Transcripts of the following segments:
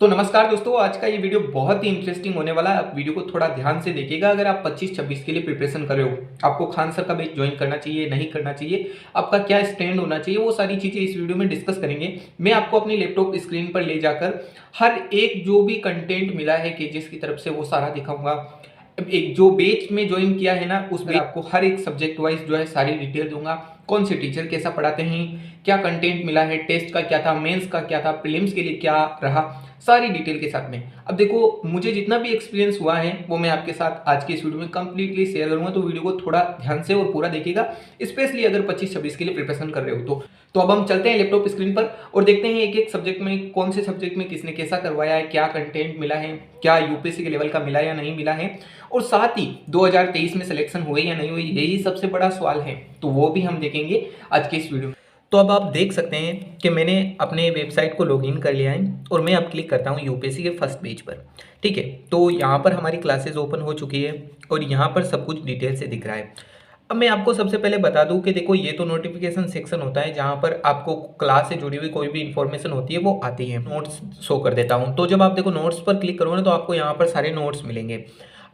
तो नमस्कार दोस्तों, आज का ये वीडियो बहुत ही इंटरेस्टिंग होने वाला है। आप वीडियो को थोड़ा ध्यान से देखिएगा। अगर आप 25-26 के लिए प्रिपरेशन कर रहे हो, आपको खान सर का बैच ज्वाइन करना चाहिए, नहीं करना चाहिए, आपका क्या स्टैंड होना चाहिए, वो सारी चीज़ें इस वीडियो में डिस्कस करेंगे। मैं आपको अपनी लैपटॉप स्क्रीन पर ले जाकर हर एक जो भी कंटेंट मिला है केजेस की तरफ से वो सारा दिखाऊंगा। एक जो बैच में ज्वाइन किया है ना, उस बैच आपको हर एक सब्जेक्ट वाइज जो है सारी डिटेल दूंगा। कौन से टीचर कैसा पढ़ाते हैं, क्या कंटेंट मिला है, टेस्ट का क्या था, मेंस का क्या था, प्रीलिम्स के लिए क्या रहा, सारी डिटेल के साथ में। अब देखो, मुझे जितना भी एक्सपीरियंस हुआ है वो मैं आपके साथ आज के इस वीडियो में कंप्लीटली शेयर करूंगा। तो वीडियो को थोड़ा ध्यान से और पूरा देखिएगा, स्पेशली अगर 25-26 के लिए प्रिपरेशन कर रहे हो तो अब हम चलते हैं लैपटॉप स्क्रीन पर और देखते हैं एक एक सब्जेक्ट में कौन से सब्जेक्ट में किसने कैसा करवाया है, क्या कंटेंट मिला है, क्या यूपीएससी के लेवल का मिला या नहीं मिला है, और साथ ही 2023 में सिलेक्शन हुए या नहीं हुए, यही सबसे बड़ा सवाल है। तो वो भी हम देखेंगे आज के इस वीडियो में। तो अब आप देख सकते हैं कि मैंने अपने वेबसाइट को लॉगिन कर लिया है और मैं अब क्लिक करता हूँ यूपीएससी के फर्स्ट पेज पर। ठीक है, तो यहाँ पर हमारी क्लासेस ओपन हो चुकी है और यहाँ पर सब कुछ डिटेल से दिख रहा है। अब मैं आपको सबसे पहले बता दूं कि देखो, ये तो नोटिफिकेशन सेक्शन होता है जहाँ पर आपको क्लास से जुड़ी हुई कोई भी इंफॉर्मेशन होती है वो आती है। नोट्स शो कर देता हूँ। तो जब आप देखो नोट्स पर क्लिक करोगे ना, तो आपको यहाँ पर सारे नोट्स मिलेंगे।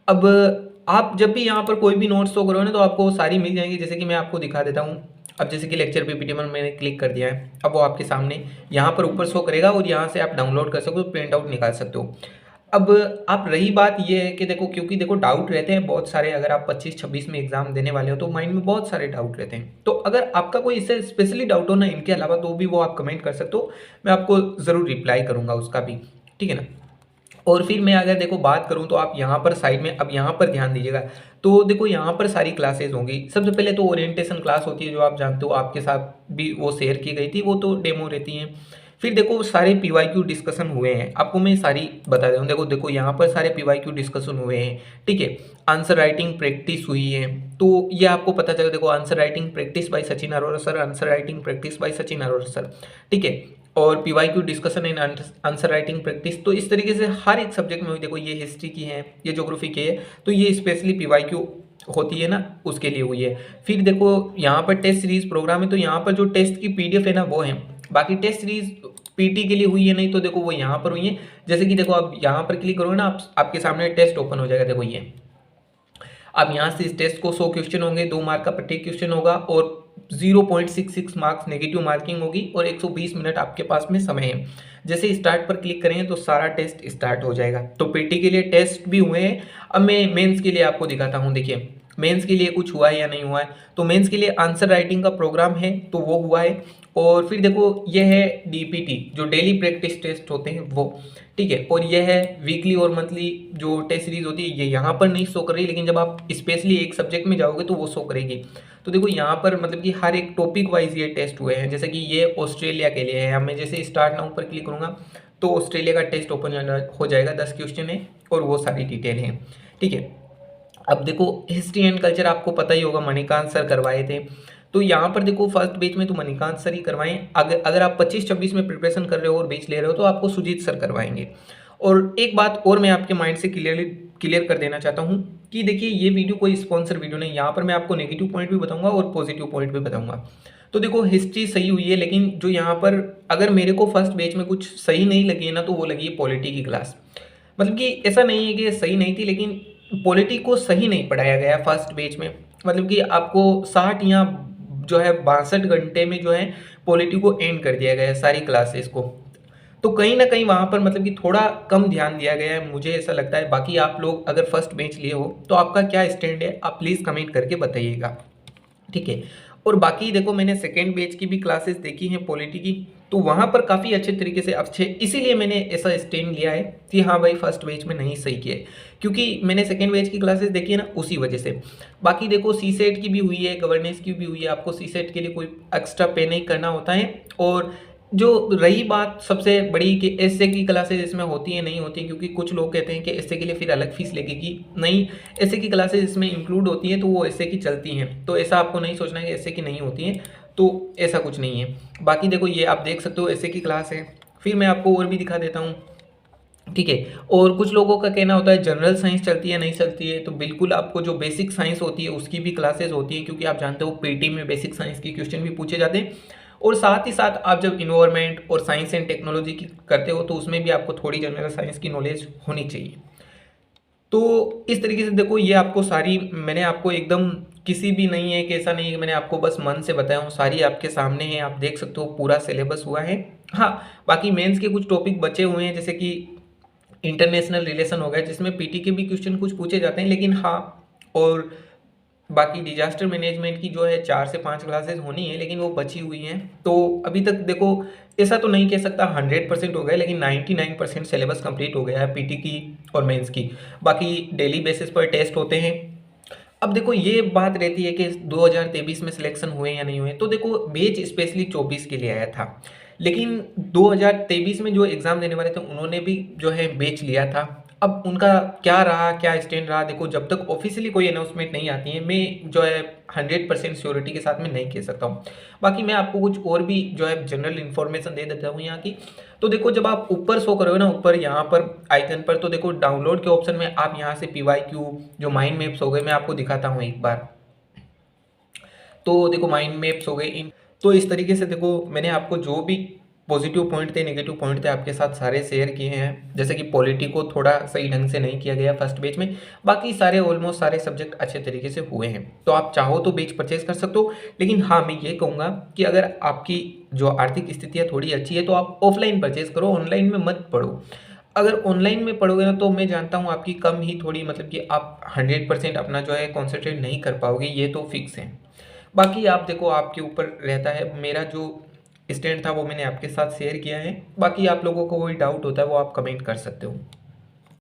अब आप जब भी यहाँ पर कोई भी नोट्स शो करोगे ना, तो आपको सारी मिल जाएंगी। जैसे कि मैं आपको दिखा देता हूँ। अब जैसे कि लेक्चर पीपीटी में मैंने क्लिक कर दिया है, अब वो आपके सामने यहाँ पर ऊपर शो करेगा और यहाँ से आप डाउनलोड कर सकते हो, प्रिंट आउट निकाल सकते हो। अब आप रही बात ये है कि देखो, क्योंकि देखो डाउट रहते हैं बहुत सारे। अगर आप 25-26 में एग्जाम देने वाले हो तो माइंड में बहुत सारे डाउट रहते हैं। तो अगर आपका कोई इससे स्पेशली डाउट हो ना इनके अलावा, तो भी वो आप कमेंट कर सकते हो, मैं आपको ज़रूर रिप्लाई करूँगा उसका भी। ठीक है ना। और फिर मैं अगर देखो बात करूं तो आप यहाँ पर साइड में, अब यहाँ पर ध्यान दीजिएगा। तो देखो यहाँ पर सारी क्लासेस होंगी। सबसे पहले तो ओरिएंटेशन क्लास होती है, जो आप जानते हो, आपके साथ भी वो शेयर की गई थी, वो तो डेमो रहती हैं। फिर देखो सारे पीवाईक्यू डिस्कशन हुए हैं, आपको मैं सारी बता दूँ। देखो देखो यहाँ पर सारे पीवाईक्यू डिस्कशन हुए हैं। ठीक है, आंसर राइटिंग प्रैक्टिस हुई है, तो ये आपको पता चलेगा। देखो, answer writing practice by Sachin Arora sir, answer writing practice by Sachin Arora sir. ठीक है, और PYQ discussion and answer writing practice. तो इस तरीके से हर एक सब्जेक्ट में हुई। देखो ये हिस्ट्री की है, ये ज्योग्राफी की है, तो ये स्पेशली पीवाईक्यू होती है ना, उसके लिए हुई है। फिर देखो यहाँ पर टेस्ट सीरीज प्रोग्राम है, तो यहाँ पर जो टेस्ट की पीडीएफ है ना वो है। बाकी टेस्ट सीरीज पीटी के लिए हुई है नहीं, तो देखो वो यहाँ पर हुई है। जैसे कि देखो आप यहाँ पर क्लिक करोगे ना, आपके सामने टेस्ट ओपन हो जाएगा। देखो ये अब यहाँ से इस टेस्ट को 100 क्वेश्चन होंगे, 2 मार्क का प्रत्येक क्वेश्चन होगा और 0.66 मार्क्स नेगेटिव मार्किंग होगी और 120 मिनट आपके पास में समय है। जैसे स्टार्ट पर क्लिक करेंगे तो सारा टेस्ट स्टार्ट हो जाएगा। तो पीटी के लिए टेस्ट भी हुए हैं। अब मैं मेंस के लिए आपको दिखाता हूँ। देखिए मेंस के लिए कुछ हुआ है या नहीं हुआ है। तो मेंस के लिए आंसर राइटिंग का प्रोग्राम है, तो वो हुआ है। और फिर देखो ये है डीपीटी, जो डेली प्रैक्टिस टेस्ट होते हैं वो। ठीक है, और ये है वीकली और मंथली जो टेस्ट सीरीज होती है। ये यहाँ पर नहीं शो कर रही, लेकिन जब आप स्पेशली एक सब्जेक्ट में जाओगे तो वो शो करेगी। तो देखो यहाँ पर मतलब कि हर एक टॉपिक वाइज ये टेस्ट हुए हैं। जैसे कि ये ऑस्ट्रेलिया के लिए है। मैं जैसे स्टार्ट नाउ पर क्लिक करूँगा तो ऑस्ट्रेलिया का टेस्ट ओपन हो जाएगा। 10 क्वेश्चन है और वो सारी डिटेल है। ठीक है, अब देखो हिस्ट्री एंड कल्चर आपको पता ही होगा, मणिकांत सर करवाए थे। तो यहाँ पर देखो फर्स्ट बैच में तो मणिकांत सर ही करवाएं। अगर आप 25-26 में प्रिपरेशन कर रहे हो और बैच ले रहे हो तो आपको सुजीत सर करवाएंगे। और एक बात और मैं आपके माइंड से क्लियर कर देना चाहता हूँ कि देखिए ये वीडियो कोई स्पॉन्सर वीडियो नहीं। यहाँ पर मैं आपको नेगेटिव पॉइंट भी बताऊंगा और पॉजिटिव पॉइंट भी बताऊंगा। तो देखो हिस्ट्री सही हुई है, लेकिन जो यहाँ पर अगर मेरे को फर्स्ट बैच में कुछ सही नहीं लगी है ना, तो वो लगी है पॉलिटी की क्लास। मतलब कि ऐसा नहीं है कि सही नहीं थी, लेकिन पॉलिटी को सही नहीं पढ़ाया गया फर्स्ट बैच में। मतलब कि आपको 60 या जो है 62 घंटे में जो है पॉलिटी को एंड कर दिया गया है सारी क्लासेस को। तो कहीं ना कहीं वहाँ पर मतलब कि थोड़ा कम ध्यान दिया गया है, मुझे ऐसा लगता है। बाकी आप लोग अगर फर्स्ट बैच लिए हो तो आपका क्या स्टैंड है, आप प्लीज़ कमेंट करके बताइएगा। ठीक है, और बाकी देखो मैंने सेकेंड बैच की भी क्लासेस देखी हैं पॉलिटी की, तो वहाँ पर काफ़ी अच्छे तरीके से अच्छे, इसीलिए मैंने ऐसा स्टैंड लिया है कि हाँ भाई फर्स्ट बैच में नहीं सही किया है, क्योंकि मैंने सेकेंड बैच की क्लासेस देखी है ना, उसी वजह से। बाकी देखो सी सेट की भी हुई है, गवर्नेंस की भी हुई है। आपको सी सेट के लिए कोई एक्स्ट्रा पे नहीं करना होता है। और जो रही बात सबसे बड़ी कि एसए की क्लासेस इसमें होती है नहीं होती, क्योंकि कुछ लोग कहते हैं कि एसए के लिए फिर अलग फीस लगेगी। नहीं, एसए की क्लासेस इसमें इंक्लूड होती हैं, तो वो एसए की चलती हैं। तो ऐसा आपको नहीं सोचना है कि एसए की नहीं होती हैं, तो ऐसा कुछ नहीं है। बाकी देखो ये आप देख सकते हो एसए की क्लास है। फिर मैं आपको और भी दिखा देता हूँ। ठीक है, और कुछ लोगों का कहना होता है जनरल साइंस चलती है नहीं चलती है। तो बिल्कुल आपको जो बेसिक साइंस होती है उसकी भी क्लासेस होती है, क्योंकि आप जानते हो पीटी में बेसिक साइंस के क्वेश्चन भी पूछे जाते हैं। और साथ ही साथ आप जब इन्वायरमेंट और साइंस एंड टेक्नोलॉजी की करते हो तो उसमें भी आपको थोड़ी जनरल साइंस की नॉलेज होनी चाहिए। तो इस तरीके से देखो, ये आपको सारी मैंने आपको एकदम किसी भी नहीं है कि ऐसा नहीं है कि मैंने आपको बस मन से बताया हूँ, सारी आपके सामने है, आप देख सकते हो पूरा सिलेबस हुआ है। हाँ, बाकी मेंस के कुछ टॉपिक बचे हुए हैं, जैसे कि इंटरनेशनल रिलेशन हो गया, जिसमें पीटी के भी क्वेश्चन कुछ पूछे जाते हैं, लेकिन हाँ, और बाकी डिजास्टर मैनेजमेंट की जो है 4 से 5 क्लासेस होनी है, लेकिन वो बची हुई हैं। तो अभी तक देखो, ऐसा तो नहीं कह सकता 100% हो गया, लेकिन 99% सिलेबस कंप्लीट हो गया है पीटी की और मेंस की। बाकी डेली बेसिस पर टेस्ट होते हैं। अब देखो, ये बात रहती है कि 2023 में सिलेक्शन हुए या नहीं हुए। तो देखो, बैच स्पेशली 24 के लिए आया था, लेकिन 2023 में जो एग्ज़ाम देने वाले थे उन्होंने भी जो है बैच लिया था। अब उनका क्या रहा, क्या स्टैंड रहा, देखो जब तक ऑफिशियली कोई अनाउंसमेंट नहीं आती है, मैं जो है 100% श्योरिटी के साथ में नहीं कह सकता हूँ। बाकी मैं आपको कुछ और भी जो है जनरल इन्फॉर्मेशन दे देता हूँ यहाँ की। तो देखो, जब आप ऊपर शो करोगे ना, ऊपर यहाँ पर आइकन पर, तो देखो डाउनलोड के ऑप्शन में आप यहाँ से PYQ जो माइंड मैप्स हो गए, मैं आपको दिखाता हूँ एक बार। तो देखो, माइंड मैप्स हो गए इन। तो इस तरीके से देखो, मैंने आपको जो भी पॉजिटिव पॉइंट थे, नेगेटिव पॉइंट थे, आपके साथ सारे शेयर किए हैं। जैसे कि पॉलिटी को थोड़ा सही ढंग से नहीं किया गया फर्स्ट बैच में, बाकी सारे ऑलमोस्ट सारे सब्जेक्ट अच्छे तरीके से हुए हैं। तो आप चाहो तो बैच परचेज कर सकते हो, लेकिन हाँ, मैं ये कहूँगा कि अगर आपकी जो आर्थिक स्थितियाँ थोड़ी अच्छी है तो आप ऑफलाइन परचेज करो, ऑनलाइन में मत पढ़ो। अगर ऑनलाइन में पढ़ोगे ना, तो मैं जानता हूँ आपकी कम ही थोड़ी, मतलब कि आप 100% अपना जो है कॉन्सेंट्रेट नहीं कर पाओगे, ये तो फिक्स है। बाकी आप देखो, आपके ऊपर रहता है। मेरा जो स्टैंड था वो मैंने आपके साथ शेयर किया है। बाकी आप लोगों को कोई डाउट होता है वो आप कमेंट कर सकते हो।